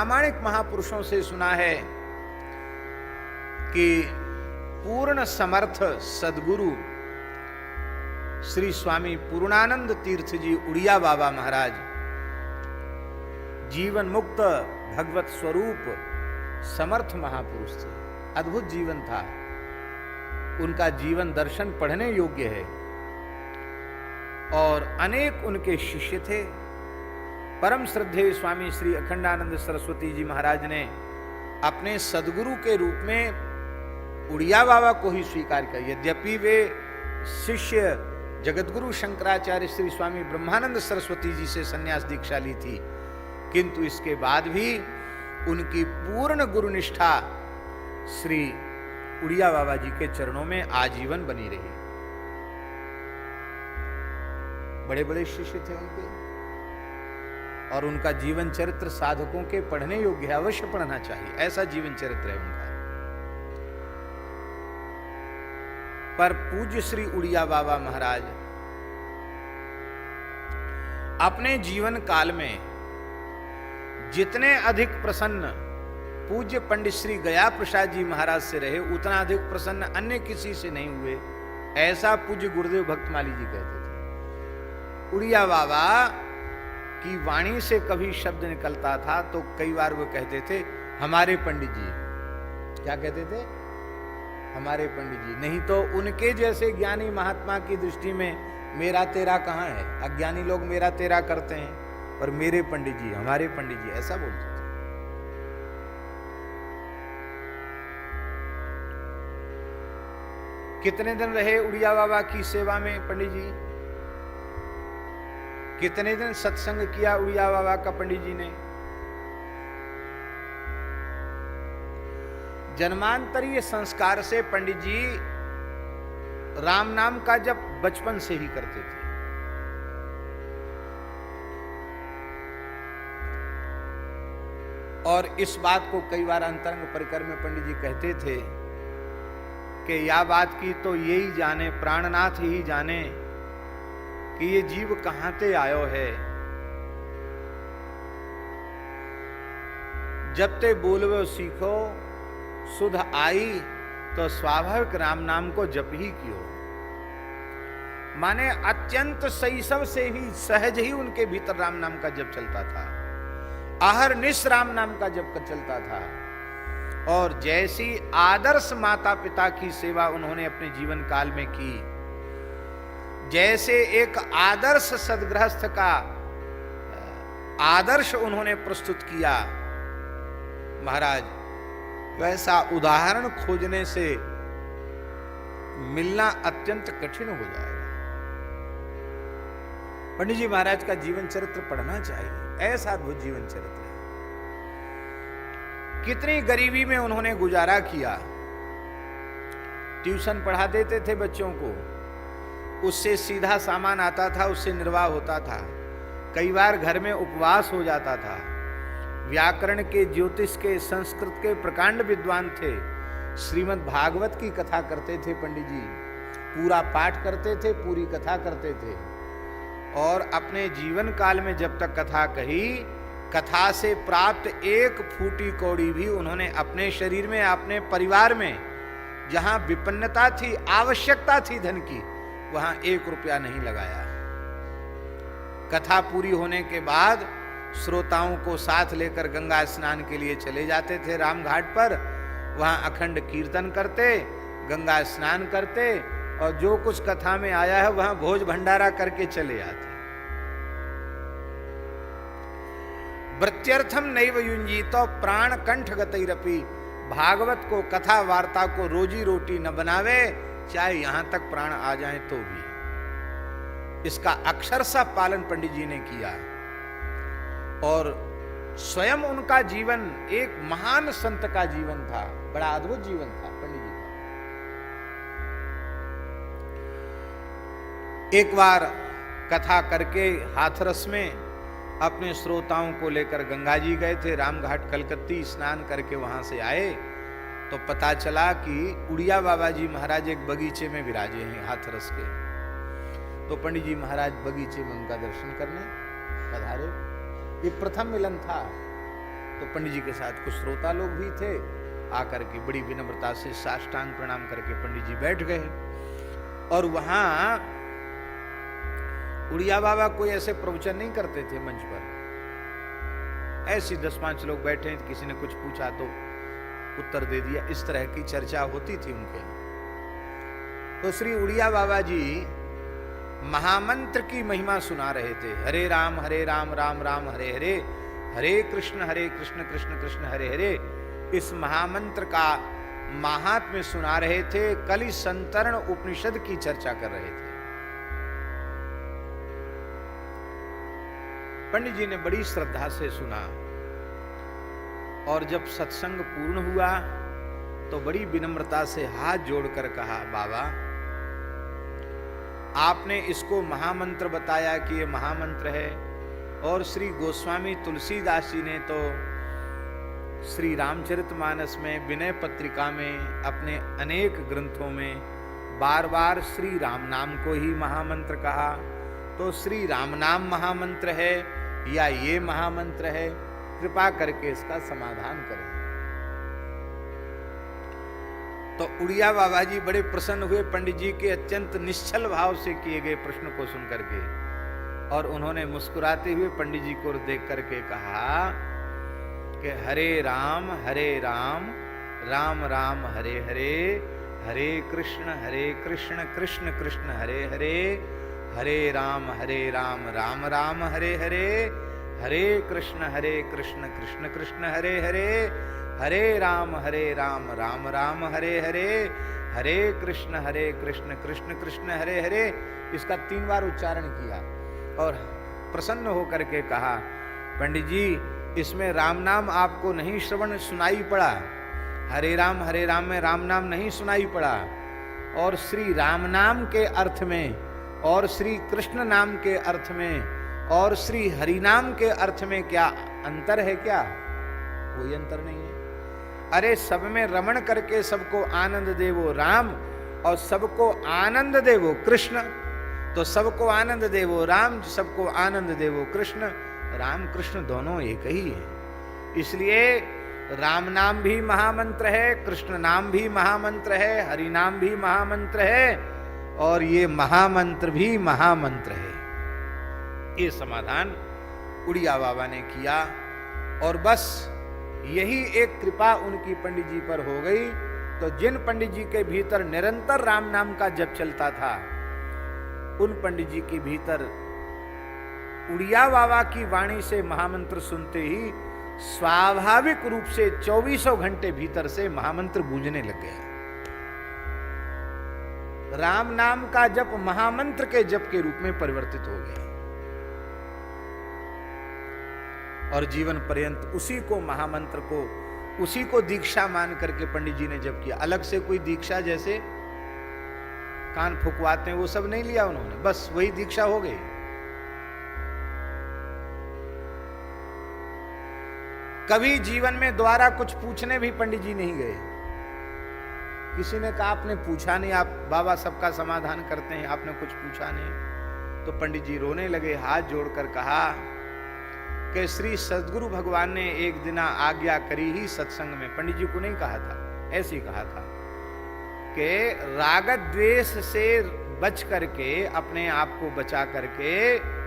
प्रामाणिक महापुरुषों से सुना है कि पूर्ण समर्थ सदगुरु श्री स्वामी पूर्णानंद तीर्थ जी उड़िया बाबा महाराज जीवन मुक्त भगवत स्वरूप समर्थ महापुरुष थे। अद्भुत जीवन था उनका। जीवन दर्शन पढ़ने योग्य है और अनेक उनके शिष्य थे। परम श्रद्धेय स्वामी श्री अखंडानंद सरस्वती जी महाराज ने अपने सदगुरु के रूप में उड़िया बाबा को ही स्वीकार किया। यद्यपि वे शिष्य जगतगुरु शंकराचार्य श्री स्वामी ब्रह्मानंद सरस्वती जी से संन्यास दीक्षा ली थी, किंतु इसके बाद भी उनकी पूर्ण गुरुनिष्ठा श्री उड़िया बाबा जी के चरणों में आजीवन बनी रही। बड़े बड़े शिष्य थे उनके और उनका जीवन चरित्र साधकों के पढ़ने योग्य है, अवश्य पढ़ना चाहिए। ऐसा जीवन चरित्र है उनका। पर पूज्य श्री उड़िया बाबा महाराज अपने जीवन काल में जितने अधिक प्रसन्न पूज्य पंडित श्री गया प्रसाद जी महाराज से रहे, उतना अधिक प्रसन्न अन्य किसी से नहीं हुए, ऐसा पूज्य गुरुदेव भक्तमाली जी कहते थे। उड़िया बाबा की वाणी से कभी शब्द निकलता था तो कई बार वो कहते थे हमारे पंडित जी। क्या कहते थे? हमारे पंडित जी। नहीं तो उनके जैसे ज्ञानी महात्मा की दृष्टि में मेरा तेरा कहाँ है। अज्ञानी लोग मेरा तेरा करते हैं, पर मेरे पंडित जी, हमारे पंडित जी, ऐसा बोलते थे। कितने दिन रहे उड़िया बाबा की सेवा में पंडित जी? कितने दिन सत्संग किया उड़िया बाबा का पंडित जी ने? जन्मांतरीय संस्कार से पंडित जी राम नाम का जप बचपन से ही करते थे। और इस बात को कई बार अंतरंग परिकर में पंडित जी कहते थे कि या बात की तो यही जाने, प्राणनाथ ही जाने कि ये जीव कहां ते आयो है। जब ते बोलवे सीखो सुध आई तो स्वाभाविक राम नाम को जप ही कियो। माने अत्यंत शैशव से ही सहज ही उनके भीतर राम नाम का जप चलता था। आहर निश राम नाम का जप चलता था। और जैसी आदर्श माता पिता की सेवा उन्होंने अपने जीवन काल में की, जैसे एक आदर्श सदगृहस्थ का आदर्श उन्होंने प्रस्तुत किया महाराज, वैसा उदाहरण खोजने से मिलना अत्यंत कठिन हो जाएगा। पंडित जी महाराज का जीवन चरित्र पढ़ना चाहिए। ऐसा अद्भुत जीवन चरित्र है। कितनी गरीबी में उन्होंने गुजारा किया। ट्यूशन पढ़ा देते थे बच्चों को, उससे सीधा सामान आता था, उससे निर्वाह होता था। कई बार घर में उपवास हो जाता था। व्याकरण के, ज्योतिष के, संस्कृत के प्रकांड विद्वान थे। श्रीमद् भागवत की कथा करते थे पंडित जी, पूरा पाठ करते थे, पूरी कथा करते थे। और अपने जीवन काल में जब तक कथा कही, कथा से प्राप्त एक फूटी कौड़ी भी उन्होंने अपने शरीर में, अपने परिवार में, जहां विपन्नता थी, आवश्यकता थी धन की, वहां 1 रुपया नहीं लगाया। कथा पूरी होने के बाद श्रोताओं को साथ लेकर गंगा स्नान के लिए चले जाते थे राम घाट पर। वहां अखंड कीर्तन करते, गंगा स्नान करते और जो कुछ कथा में आया है वहां भोज भंडारा करके चले आते। वृत्यर्थम नैव युंजीतो प्राण कंठ गतैरपि। भागवत को, कथा वार्ता को रोजी रोटी न बनावे, चाहे यहां तक प्राण आ जाए तो भी। इसका अक्षरशः पालन पंडित जी ने किया। और स्वयं उनका जीवन एक महान संत का जीवन था। बड़ा अद्भुत जीवन था पंडित जी का। एक बार कथा करके हाथरस में अपने श्रोताओं को लेकर गंगा जी गए थे। रामघाट कलकत्ती स्नान करके वहां से आए तो पता चला कि उड़िया बाबा जी महाराज एक बगीचे में विराजे हैं हाथरस के। तो पंडित जी महाराज बगीचे में उनका दर्शन करने पधारे। ये प्रथम मिलन था। तो पंडित जी के साथ कुछ श्रोता लोग भी थे, आकर के बड़ी विनम्रता से साष्टांग प्रणाम करके पंडित जी बैठ गए। और वहां उड़िया बाबा कोई ऐसे प्रवचन नहीं करते थे मंच पर, ऐसी 10-5 लोग बैठे, किसी ने कुछ पूछा तो उत्तर दे दिया, इस तरह की चर्चा होती थी उनके। तो श्री उड़िया बाबा जी महामंत्र की महिमा सुना रहे थे। हरे राम राम राम हरे हरे, हरे कृष्ण कृष्ण कृष्ण हरे हरे। इस महामंत्र का महात्म्य सुना रहे थे, कलि संतरण उपनिषद की चर्चा कर रहे थे। पंडित जी ने बड़ी श्रद्धा से सुना, और जब सत्संग पूर्ण हुआ तो बड़ी विनम्रता से हाथ जोड़कर कहा, बाबा आपने इसको महामंत्र बताया कि ये महामंत्र है, और श्री गोस्वामी तुलसीदास जी ने तो श्री रामचरितमानस में, विनय पत्रिका में, अपने अनेक ग्रंथों में बार बार श्री राम नाम को ही महामंत्र कहा। तो श्री राम नाम महामंत्र है या ये महामंत्र है? कृपा करके इसका समाधान करें। तो उड़िया बाबा जी बड़े प्रसन्न हुए पंडित जी के अत्यंत निश्चल भाव से किए गए प्रश्न को सुनकर के, और उन्होंने मुस्कुराते हुए पंडित जी को देख करके कहा कि हरे राम राम राम हरे हरे, हरे कृष्ण कृष्ण कृष्ण हरे हरे, हरे राम राम राम हरे हरे, हरे कृष्ण कृष्ण कृष्ण हरे हरे, हरे राम राम राम हरे हरे, हरे कृष्ण कृष्ण कृष्ण हरे हरे। इसका 3 बार उच्चारण किया और प्रसन्न होकर के कहा, पंडित जी इसमें राम नाम आपको नहीं श्रवण सुनाई पड़ा, हरे राम में राम नाम नहीं सुनाई पड़ा, और श्री राम नाम के अर्थ में और श्री कृष्ण नाम के अर्थ में और श्री हरि नाम के अर्थ में क्या अंतर है? क्या कोई अंतर नहीं है। अरे सब में रमण करके सबको आनंद दे वो राम, और सबको आनंद दे वो कृष्ण। तो सबको आनंद दे वो राम, सबको आनंद दे वो कृष्ण। राम कृष्ण दोनों एक ही है। इसलिए राम नाम भी महामंत्र है, कृष्ण नाम भी महामंत्र है, हरि नाम भी महामंत्र है, और ये महामंत्र भी महामंत्र है। ये समाधान उड़िया बाबा ने किया, और बस यही एक कृपा उनकी पंडित जी पर हो गई। तो जिन पंडित जी के भीतर निरंतर राम नाम का जप चलता था, उन पंडित जी के भीतर उड़िया बाबा की वाणी से महामंत्र सुनते ही स्वाभाविक रूप से 24 घंटे भीतर से महामंत्र गूंजने लग गया। राम नाम का जप महामंत्र के जप के रूप में परिवर्तित हो गया, और जीवन पर्यंत उसी को महामंत्र को, उसी को दीक्षा मान करके पंडित जी ने जप किया। अलग से कोई दीक्षा जैसे कान फुकवाते हैं वो सब नहीं लिया उन्होंने, बस वही दीक्षा हो गई। कभी जीवन में द्वारा कुछ पूछने भी पंडित जी नहीं गए। किसी ने कहा आपने पूछा नहीं, आप बाबा सबका समाधान करते हैं, आपने कुछ पूछा नहीं। तो पंडित जी रोने लगे, हाथ जोड़कर कहा कि श्री सद्गुरु भगवान ने एक दिन आज्ञा करी ही सत्संग में, पंडित जी को नहीं कहा था, ऐसे ही कहा था कि राग द्वेष से बच करके, अपने आप को बचा करके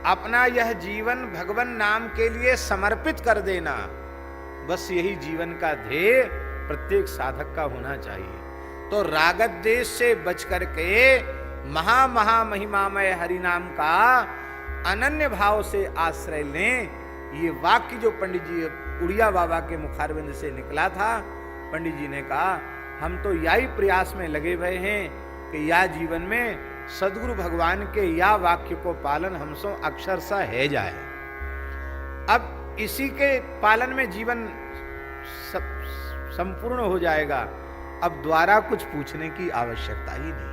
अपना यह जीवन भगवान नाम के लिए समर्पित कर देना, बस यही जीवन का ध्येय प्रत्येक साधक का होना चाहिए। तो राग द्वेष से बच करके महा महिमामय हरि नाम का अनन्य भाव से आश्रय लें। ये वाक्य जो पंडित जी उड़िया बाबा के मुखारविंद से निकला था, पंडित जी ने कहा हम तो यही प्रयास में लगे हुए हैं कि या जीवन में सद्गुरु भगवान के या वाक्य को पालन हमसे अक्षरशः है जाए। अब इसी के पालन में जीवन संपूर्ण हो जाएगा, अब द्वारा कुछ पूछने की आवश्यकता ही नहीं।